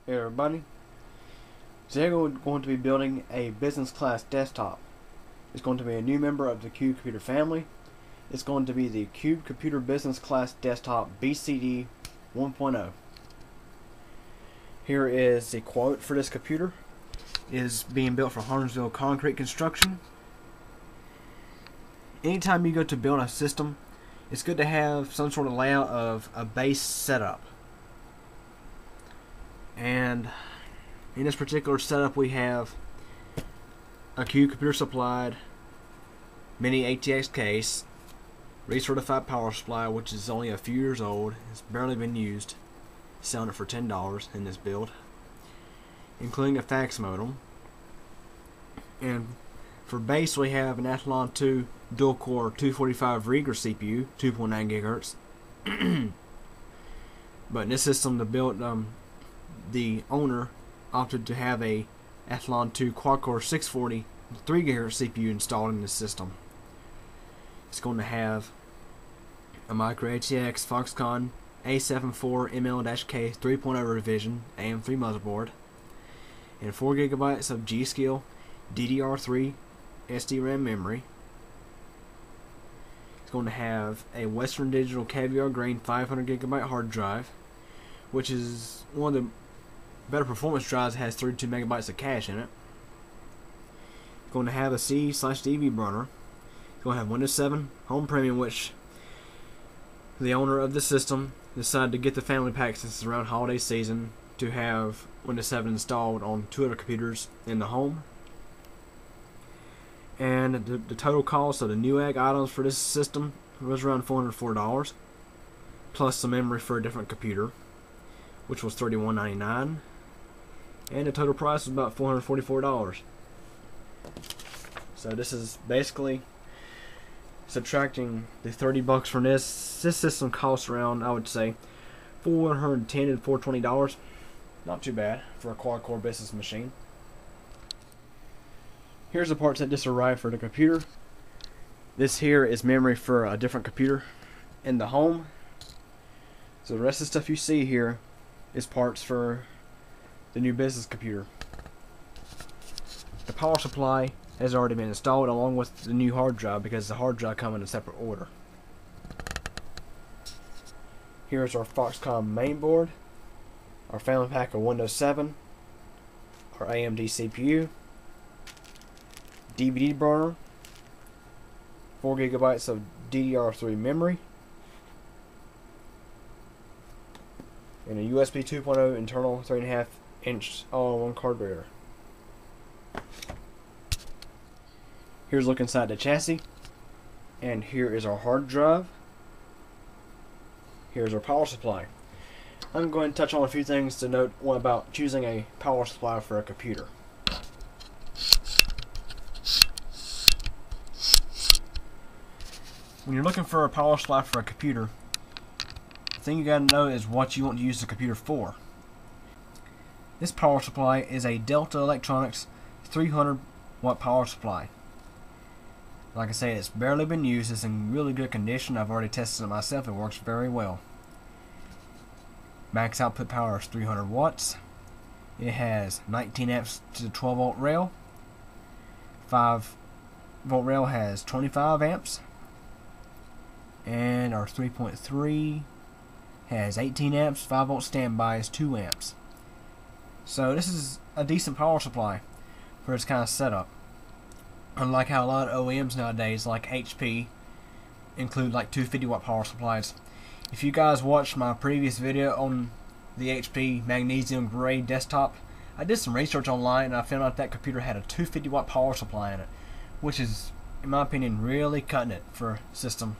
Hey everybody, today we're going to be building a business class desktop. It's going to be a new member of the Cube Computer family. It's going to be the Cube Computer Business Class Desktop BCD 1.0. Here is the quote for this computer. It is being built for Huntersville Concrete Construction. Anytime you go to build a system, it's good to have some sort of layout of a base setup. And in this particular setup we have a Cube Computer supplied mini ATX case, recertified power supply, which is only a few years old. It's barely been used. Selling it for $10 in this build, including a fax modem. And for base we have an Athlon 2 dual core 245 Rieger CPU, 2.9 GHz. But in this system, the build the owner opted to have a Athlon 2 quad-core 640 3 GHz CPU installed in this system. It's going to have a micro ATX Foxconn A74 ML-K 3.0 revision AM3 motherboard and 4 GB of G.Skill DDR3 SD-RAM memory. It's going to have a Western Digital Caviar Grain 500 GB hard drive, which is one of the better performance drives. Has 32 megabytes of cache in it. It's going to have a C/DV burner. It's going to have Windows 7 Home Premium, which the owner of the system decided to get the family pack since it's around holiday season to have Windows 7 installed on 2 other computers in the home. And the total cost of the Newegg items for this system was around $404, plus some memory for a different computer, which was $31.99, and the total price was about $444. So this is basically subtracting the $30 from this. This system costs around, I would say, $410 to $420. Not too bad for a quad-core business machine. Here's the parts that just arrived for the computer. This here is memory for a different computer in the home. So the rest of the stuff you see here is parts for the new business computer. The power supply has already been installed along with the new hard drive because the hard drive comes in a separate order. Here's our Foxconn mainboard, our family pack of Windows 7, our AMD CPU, DVD burner, 4 GB of DDR3 memory, and a USB 2.0 internal 3.5-inch all-in-one card reader. Here's a look inside the chassis, and here is our hard drive. Here's our power supply. I'm going to touch on a few things to note about choosing a power supply for a computer. When you're looking for a power supply for a computer, the thing you gotta know is what you want to use the computer for. This power supply is a Delta Electronics 300 watt power supply. Like I say, it's barely been used. It's in really good condition. I've already tested it myself. It works very well. Max output power is 300 watts. It has 19 amps to the 12 volt rail. 5 volt rail has 25 amps. And our 3.3 has 18 amps. 5 volt standby is 2 amps. So this is a decent power supply for this kind of setup. Unlike how a lot of OEMs nowadays, like HP, include like 250 watt power supplies. If you guys watched my previous video on the HP magnesium gray desktop, I did some research online and I found out that computer had a 250 watt power supply in it, which is, in my opinion, really cutting it for a system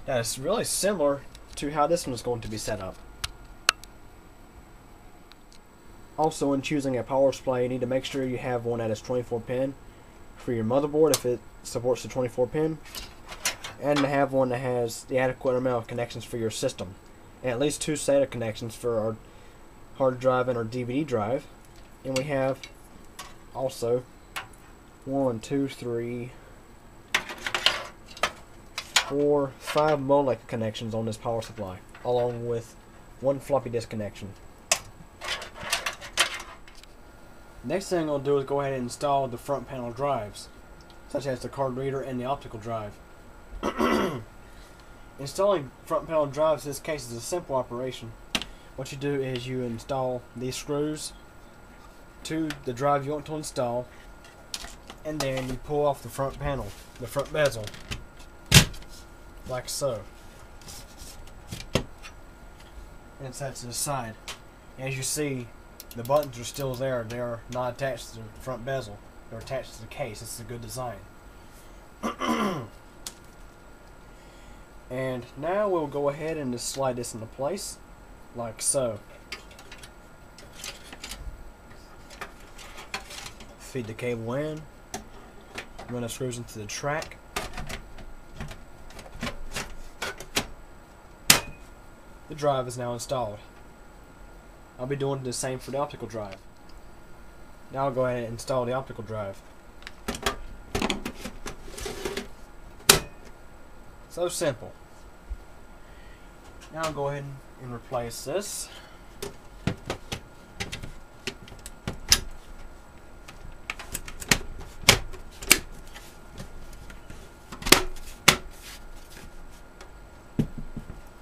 that is really similar to how this one is going to be set up. Also, in choosing a power supply, you need to make sure you have one that is 24 pin for your motherboard if it supports the 24 pin, and to have one that has the adequate amount of connections for your system, and at least 2 SATA connections for our hard drive and our DVD drive. And we have also 1, 2, 3, 4, 5 multi connections on this power supply, along with 1 floppy disk connection. Next thing I'm going to do is go ahead and install the front panel drives, such as the card reader and the optical drive. Installing front panel drives in this case is a simple operation. What you do is you install these screws to the drive you want to install, and then you pull off the front panel, the front bezel, like so, and it's set to the side. As you see, the buttons are still there. They are not attached to the front bezel. They're attached to the case. This is a good design. And now we'll go ahead and just slide this into place, like so. Feed the cable in. Run the screws into the track. The drive is now installed. I'll be doing the same for the optical drive. Now I'll go ahead and install the optical drive. So simple. Now I'll go ahead and replace this.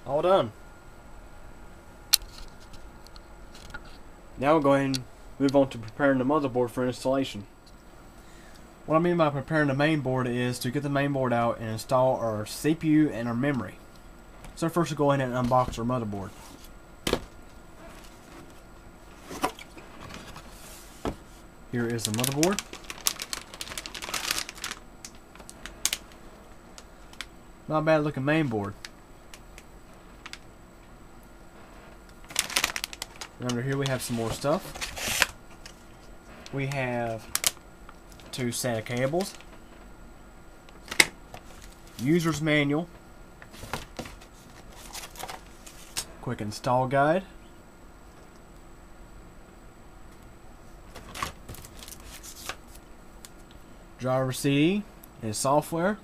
All done. Now we'll go ahead and move on to preparing the motherboard for installation. What I mean by preparing the main board is to get the main board out and install our CPU and our memory. So first we'll go ahead and unbox our motherboard. Here is the motherboard. Not bad looking main board. Under here we have some more stuff. We have 2 SATA cables, user's manual, quick install guide, driver CD and software,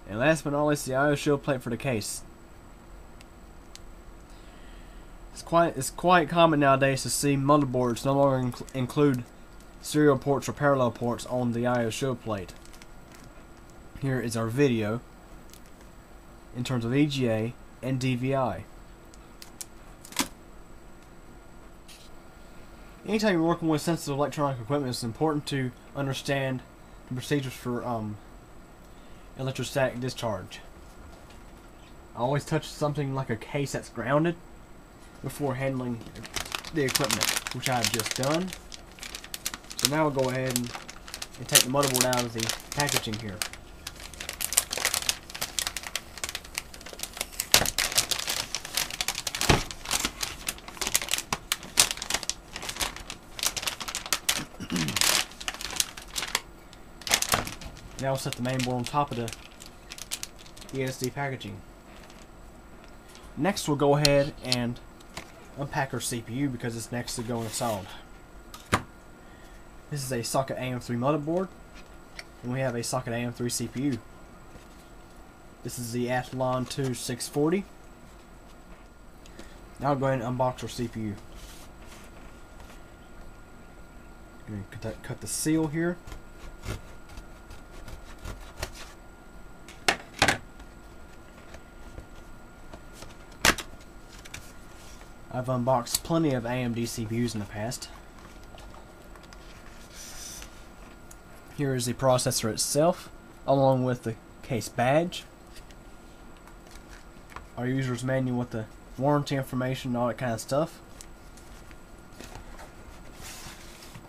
and last but not least the I/O shield plate for the case. It's quite common nowadays to see motherboards no longer include serial ports or parallel ports on the I/O shield plate. Here is our video in terms of EGA and DVI. Anytime you're working with sensitive electronic equipment, it's important to understand the procedures for electrostatic discharge. I always touch something like a case that's grounded before handling the equipment, which I have just done. So now we'll go ahead and take the motherboard out of the packaging here. Now we'll set the main board on top of the ESD packaging. Next we'll go ahead and unpack our CPU because it's next to go installed. This is a socket AM3 motherboard, and we have a socket AM3 CPU. This is the Athlon 2640. Now I'll go ahead and unbox our CPU. I'm going to cut the seal here. I've unboxed plenty of AMD CPUs in the past. Here is the processor itself, along with the case badge, our user's manual with the warranty information and all that kind of stuff.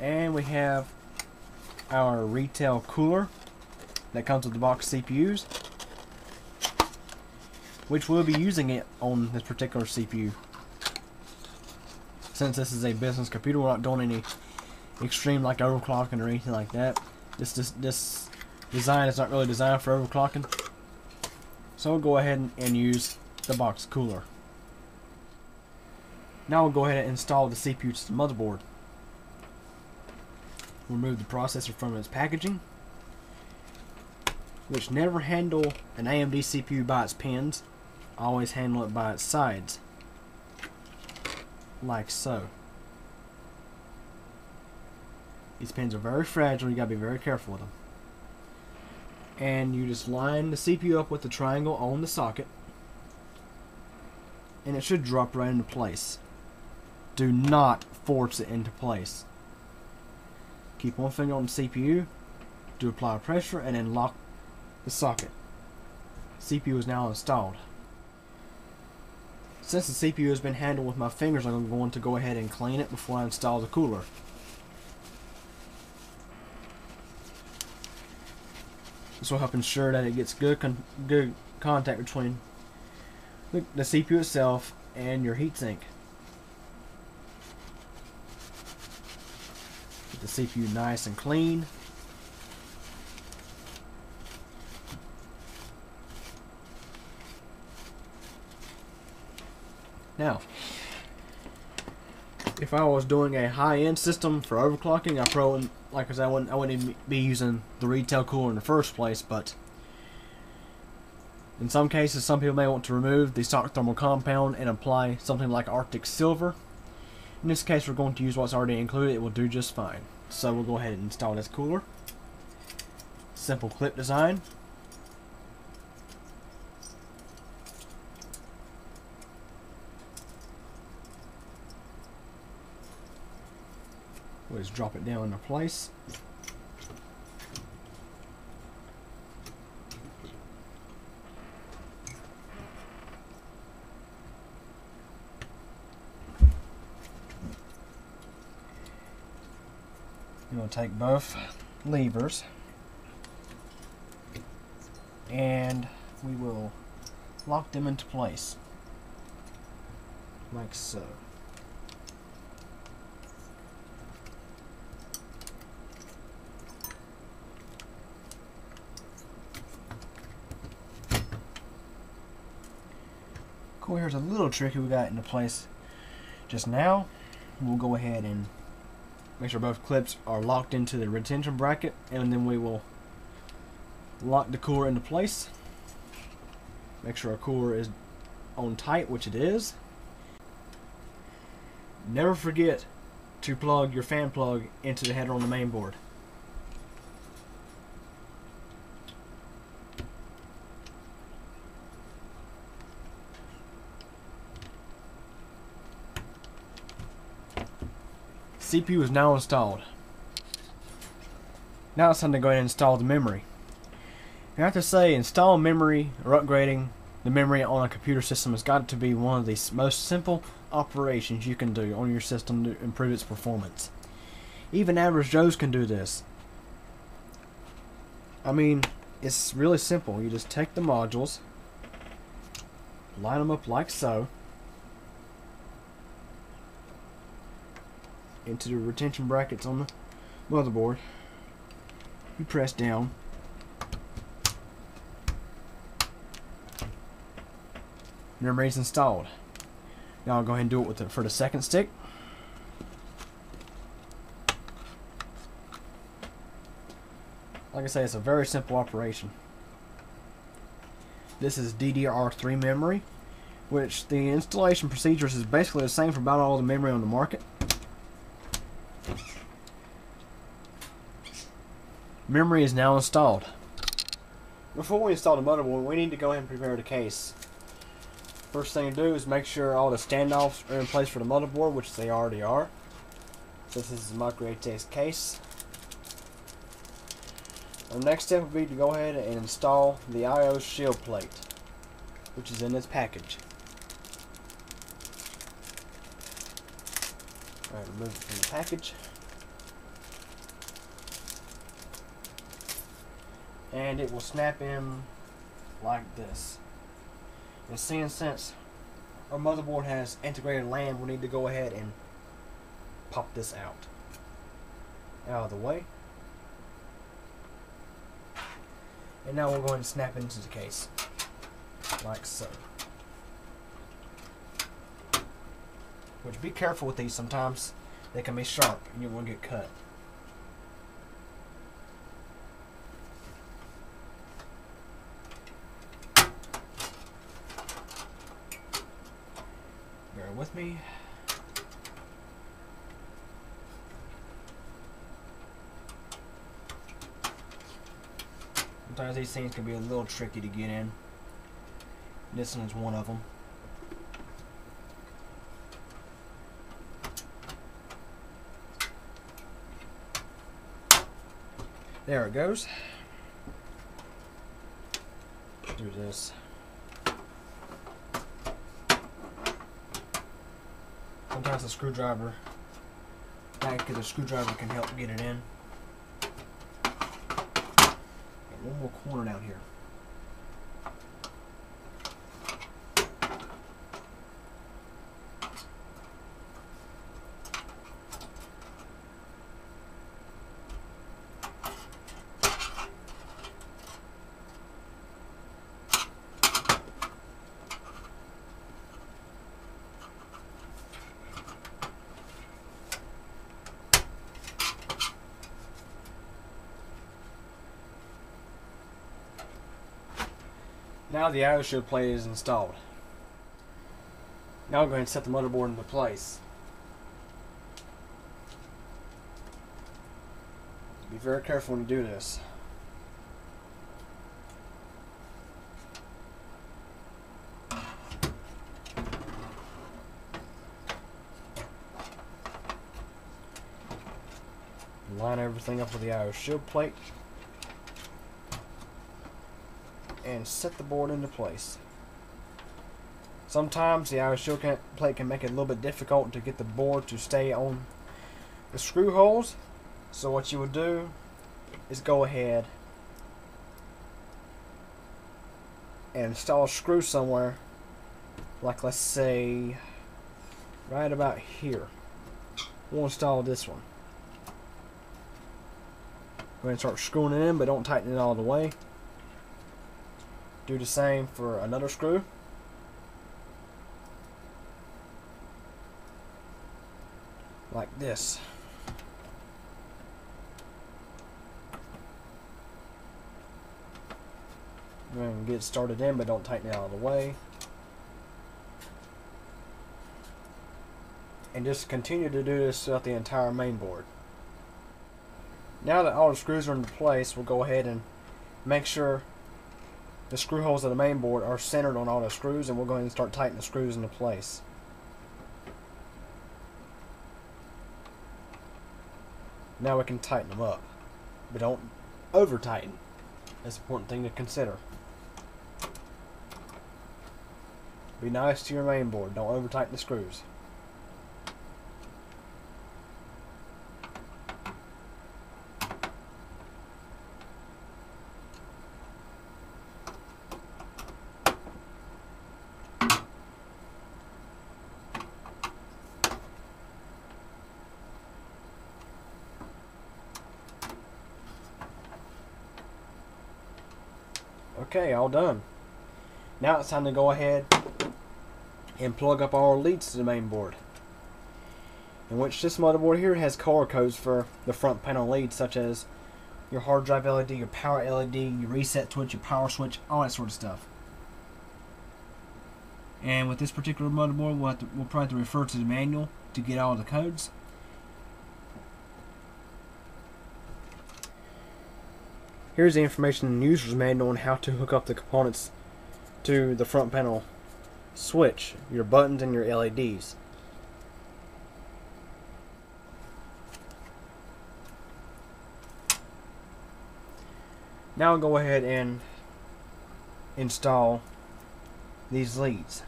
And we have our retail cooler that comes with the box CPUs, which we'll be using it on this particular CPU. Since this is a business computer, we're not doing any extreme like overclocking or anything like that. This design is not really designed for overclocking. So we'll go ahead and use the box cooler. Now we'll go ahead and install the CPU to the motherboard. Remove the processor from its packaging, which never handle an AMD CPU by its pins, always handle it by its sides. like so. These pins are very fragile, you gotta be very careful with them. And you just line the CPU up with the triangle on the socket, and it should drop right into place. Do not force it into place. Keep one finger on the CPU, do apply pressure, and then lock the socket. CPU is now installed. Since the CPU has been handled with my fingers, I'm going to go ahead and clean it before I install the cooler. This will help ensure that it gets good contact between the CPU itself and your heatsink. Get the CPU nice and clean. Now, if I was doing a high-end system for overclocking, I probably, like I said, I wouldn't even be using the retail cooler in the first place. But in some cases, some people may want to remove the stock thermal compound and apply something like Arctic Silver. In this case, we're going to use what's already included. It will do just fine. So we'll go ahead and install this cooler. Simple clip design. We'll just drop it down into place. You're going to take both levers and we will lock them into place like so. Cool, here's a little trick we got into place just now. We'll go ahead and make sure both clips are locked into the retention bracket, and then we will lock the cooler into place. Make sure our cooler is on tight, which it is. Never forget to plug your fan plug into the header on the main board. CPU is now installed. Now it's time to go ahead and install the memory. I have to say, installing memory or upgrading the memory on a computer system has got to be one of the most simple operations you can do on your system to improve its performance. Even average Joes can do this. I mean, it's really simple. You just take the modules, line them up like so, into the retention brackets on the motherboard. You press down. Memory is installed. Now I'll go ahead and do it for the second stick. Like I say, it's a very simple operation. This is DDR3 memory, which the installation procedures is basically the same for about all the memory on the market. Memory is now installed. Before we install the motherboard, we need to go ahead and prepare the case. First thing to do is make sure all the standoffs are in place for the motherboard, which they already are. So this is the micro ATX case. Our next step would be to go ahead and install the I/O shield plate, which is in this package. Alright, remove it from the package. And it will snap in like this. And seeing since our motherboard has integrated LAN, we need to go ahead and pop this out of the way. And now we'll go ahead and snap it into the case like so. Which, be careful with these, sometimes they can be sharp and you will get cut. Bear with me. Sometimes these things can be a little tricky to get in. This one's one of them. There it goes. Do this. Sometimes the screwdriver, back of the screwdriver can help get it in. Got one more corner down here. Now the I/O shield plate is installed. Now I'll go ahead and set the motherboard into place. Be very careful when you do this. Line everything up with the I/O shield plate. And set the board into place. Sometimes the I/O shield plate can make it a little bit difficult to get the board to stay on the screw holes. So what you would do is go ahead and install a screw somewhere, like let's say right about here. We'll install this one. Go ahead and start screwing it in, but don't tighten it all the way. Do the same for another screw. Like this. Go ahead and get it started in, but don't tighten it out of the way. And just continue to do this throughout the entire main board. Now that all the screws are in place, we'll go ahead and make sure the screw holes of the main board are centered on all the screws, and we'll go ahead and start tightening the screws into place. Now we can tighten them up, but don't over tighten. That's an important thing to consider. Be nice to your main board, don't over tighten the screws. Okay, all done. Now it's time to go ahead and plug up our leads to the main board, in which this motherboard here has color codes for the front panel leads, such as your hard drive LED, your power LED, your reset switch, your power switch, all that sort of stuff. And with this particular motherboard, we'll probably have to refer to the manual to get all the codes. Here's the information in the user's manual on how to hook up the components to the front panel switch, your buttons and your LEDs. Now I'll go ahead and install these leads.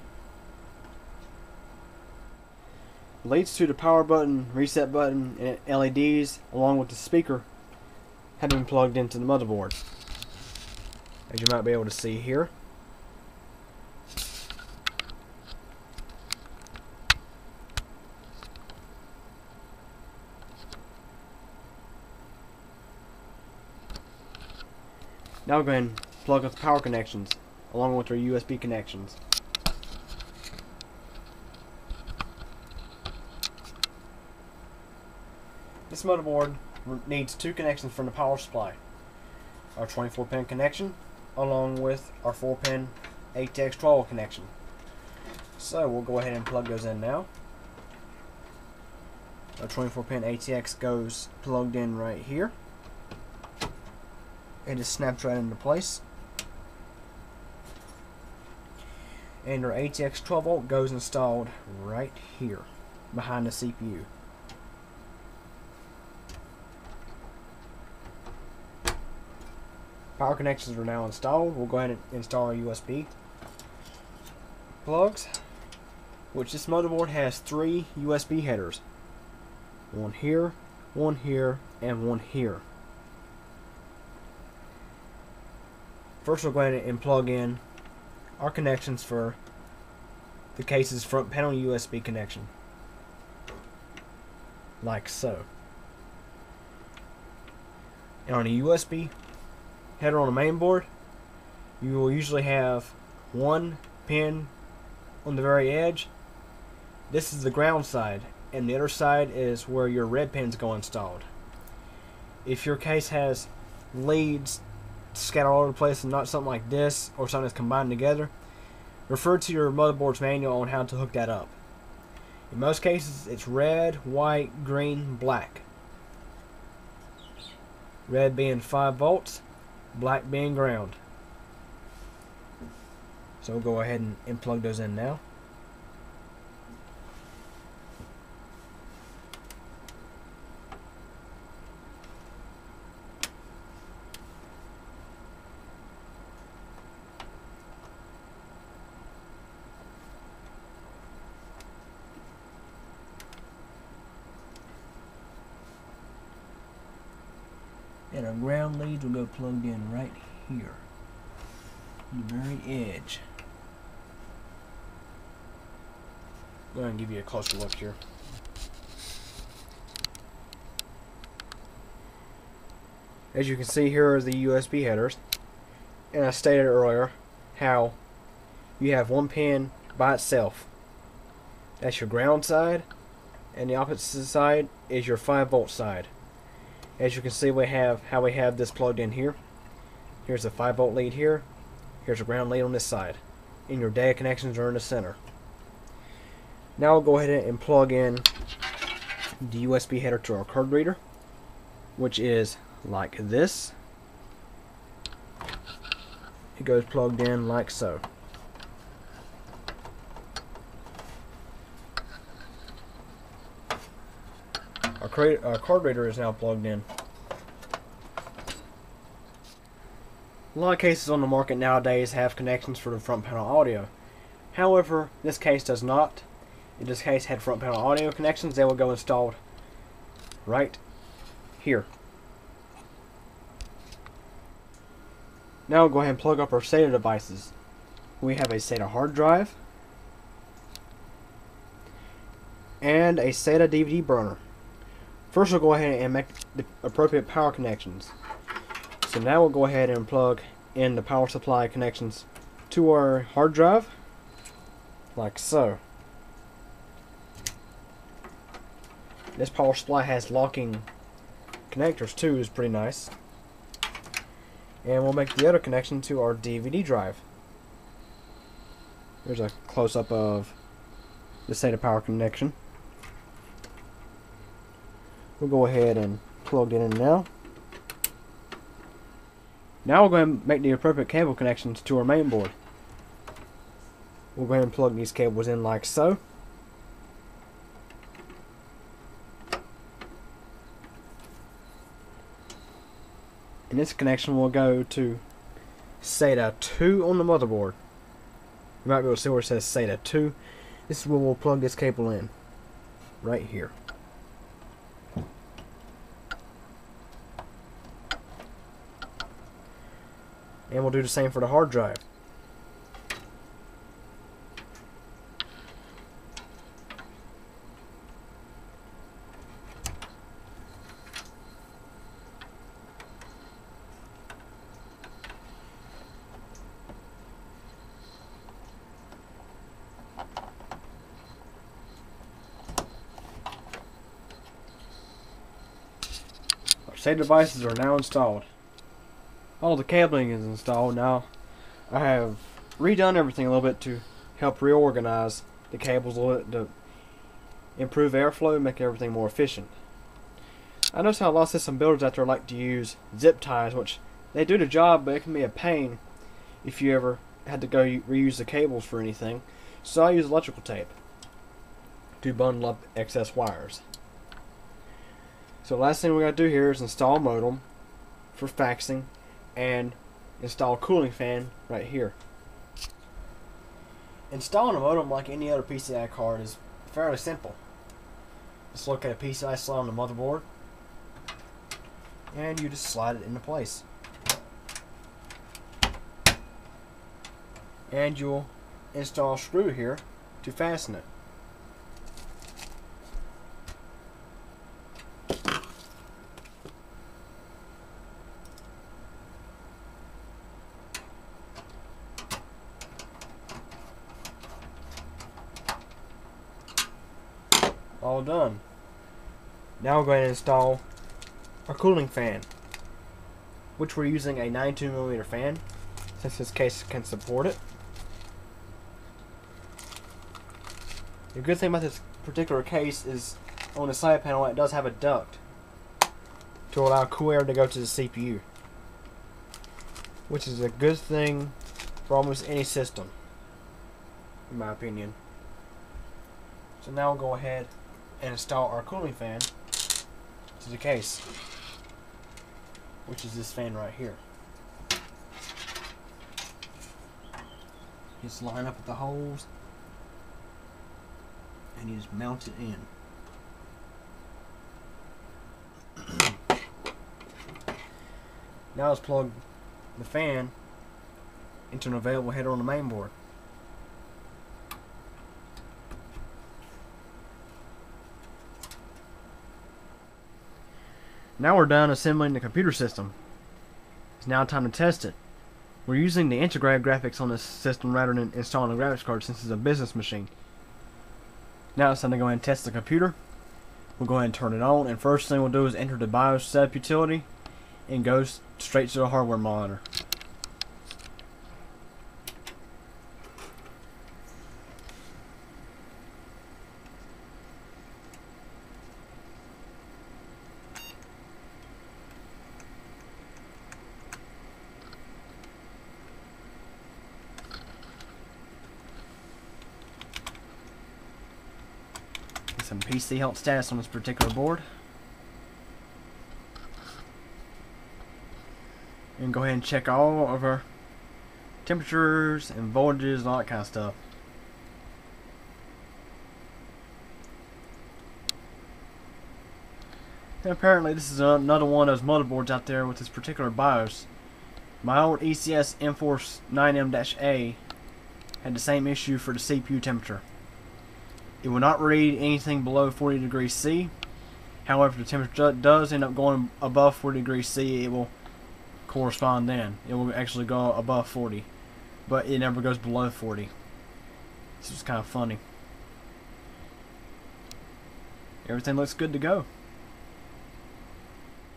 Leads to the power button, reset button, and LEDs, along with the speaker, have been plugged into the motherboard, as you might be able to see here. Now go ahead and plug up the power connections along with our USB connections. This motherboard needs two connections from the power supply. Our 24-pin connection along with our 4-pin ATX12 connection. So we'll go ahead and plug those in now. Our 24-pin ATX goes plugged in right here. It just snaps right into place. And your ATX 12 volt goes installed right here behind the CPU. Power connections are now installed. We'll go ahead and install our USB plugs, which this motherboard has 3 USB headers. One here, and one here. First we'll go ahead and plug in our connections for the case's front panel USB connection, like so. And on a USB header on the main board, you will usually have one pin on the very edge. This is the ground side, and the other side is where your red pins go installed. If your case has leads scattered all over the place and not something like this, or something that's combined together, refer to your motherboard's manual on how to hook that up. In most cases, it's red, white, green, black. Red being 5 volts, black being ground. So we'll go ahead and plug those in now. And our ground leads will go plugged in right here, on the very edge. Go ahead and give you a closer look here. As you can see, here are the USB headers, and I stated earlier how you have one pin by itself. That's your ground side, and the opposite side is your 5 volt side. As you can see, we have this plugged in here. Here's a 5 volt lead here. Here's a ground lead on this side. And your data connections are in the center. Now we'll go ahead and plug in the USB header to our card reader, which is like this. It goes plugged in like so. Our card reader is now plugged in. A lot of cases on the market nowadays have connections for the front panel audio. However, this case does not. If this case had front panel audio connections, they will go installed right here. Now we'll go ahead and plug up our SATA devices. We have a SATA hard drive and a SATA DVD burner. First we'll go ahead and make the appropriate power connections. So now we'll go ahead and plug in the power supply connections to our hard drive, like so. This power supply has locking connectors too, is pretty nice. And we'll make the other connection to our DVD drive. Here's a close-up of the SATA power connection. We'll go ahead and plug it in now. Now we'll go ahead and make the appropriate cable connections to our main board. We'll go ahead and plug these cables in like so. And this connection will go to SATA 2 on the motherboard. You might be able to see where it says SATA 2. This is where we'll plug this cable in. Right here. And we'll do the same for the hard drive. Our SATA devices are now installed. All the cabling is installed now. I have redone everything a little bit to help reorganize the cables a little bit to improve airflow and make everything more efficient. I noticed how a lot of system builders out there like to use zip ties, which They do the job, but it can be a pain if you ever had to go reuse the cables for anything. So I use electrical tape to bundle up excess wires. So the last thing we got to do here is install a modem for faxing and install a cooling fan right here. Installing a modem like any other PCI card is fairly simple. Just look at a PCI slot on the motherboard and you just slide it into place. And you'll install a screw here to fasten it. All done. Now we're going to install our cooling fan, which we're using a 92mm fan since this case can support it. The good thing about this particular case is on the side panel it does have a duct to allow cool air to go to the CPU, which is a good thing for almost any system, in my opinion. So now we'll go ahead and install our cooling fan to the case, which is this fan right here. Just line up with the holes and you just mount it in. Now let's plug the fan into an available header on the main board. Now we're done assembling the computer system. It's now time to test it. We're using the integrated graphics on this system rather than installing a graphics card since it's a business machine. Now it's time to go ahead and test the computer. We'll go ahead and turn it on, and first thing we'll do is enter the BIOS setup utility and go straight to the hardware monitor. Some PC health status on this particular board. And go ahead and check all of our temperatures and voltages and all that kind of stuff. And apparently this is another one of those motherboards out there with this particular BIOS. My old ECS Enforce 9M-A had the same issue for the CPU temperature. It will not read anything below 40 degrees C. However, if the temperature does end up going above 40 degrees C, it will correspond then. It will actually go above 40. But it never goes below 40. This is kind of funny. Everything looks good to go.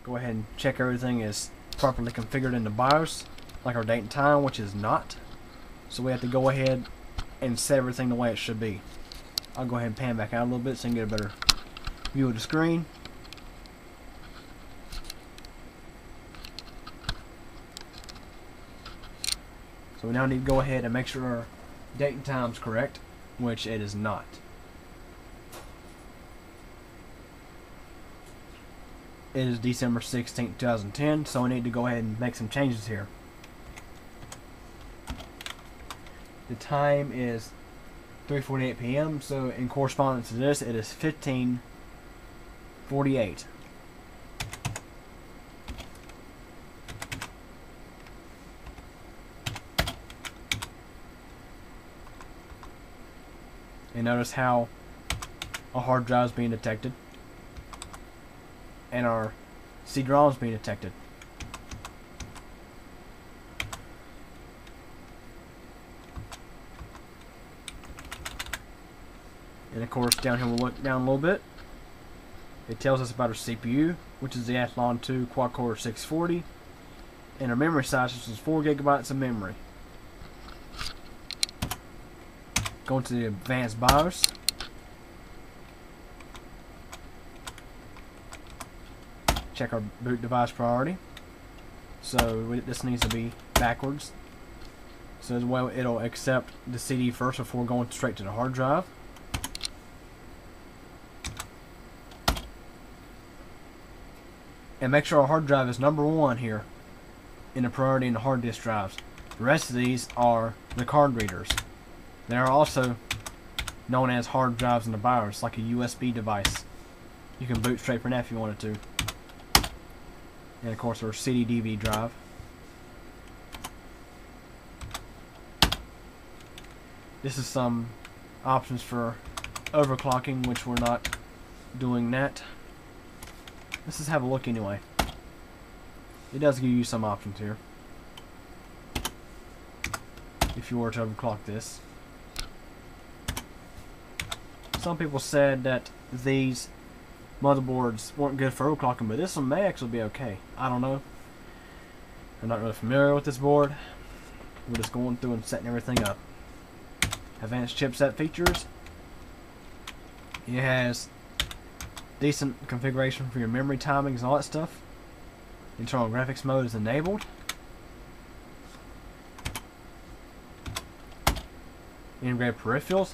Go ahead and check everything is properly configured in the BIOS, like our date and time, which is not. So we have to go ahead and set everything the way it should be. I'll go ahead and pan back out a little bit so you can get a better view of the screen. So we now need to go ahead and make sure our date and time is correct, which it is not. It is December 16th, 2010, so we need to go ahead and make some changes here. The time is 3:48 p.m. so in correspondence to this, it is 15:48. And notice how a hard drive is being detected and our CD-ROM is being detected. And of course, down here we'll look down a little bit. It tells us about our CPU, which is the Athlon 2 quad-core 640, and our memory size, which is 4 gigabytes of memory. Going to the advanced BIOS. Check our boot device priority. so this needs to be backwards. So as well, it'll accept the CD first before going straight to the hard drive. And make sure our hard drive is number 1 here in the priority in the hard disk drives. The rest of these are the card readers. They are also known as hard drives in the BIOS, like a USB device. You can boot straight from that if you wanted to. And of course our CD-DVD drive. This is some options for overclocking, which we're not doing that. Let's just have a look anyway. It does give you some options here if you were to overclock this. Some people said that these motherboards weren't good for overclocking, but this one may actually be okay. I don't know. I'm not really familiar with this board. We're just going through and setting everything up. Advanced chipset features. It has decent configuration for your memory timings and all that stuff. Internal graphics mode is enabled. Integrated peripherals.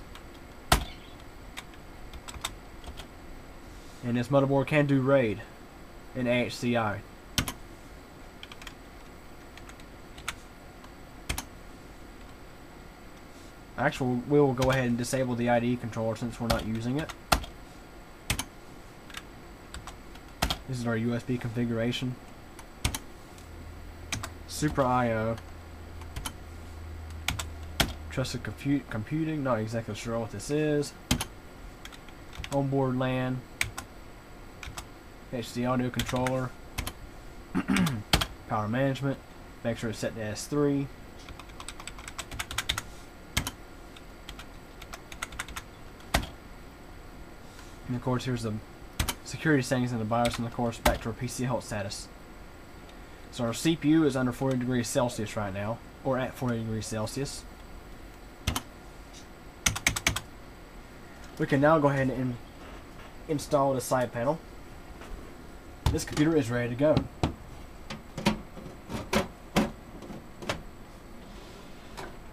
And this motherboard can do RAID and AHCI. Actually, we will go ahead and disable the IDE controller since we're not using it. This is our USB configuration. Super I/O. Trusted computing. Not exactly sure what this is. Onboard LAN. HD audio controller. Power management. Make sure it's set to S3. And of course, here's the security settings in the BIOS, and of course, back to our PC halt status. So our CPU is under 40 degrees Celsius right now, or at 40 degrees Celsius. We can now go ahead and install the side panel. This computer is ready to go.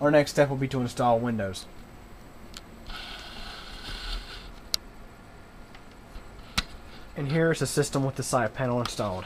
Our next step will be to install Windows. And here's the system with the side panel installed.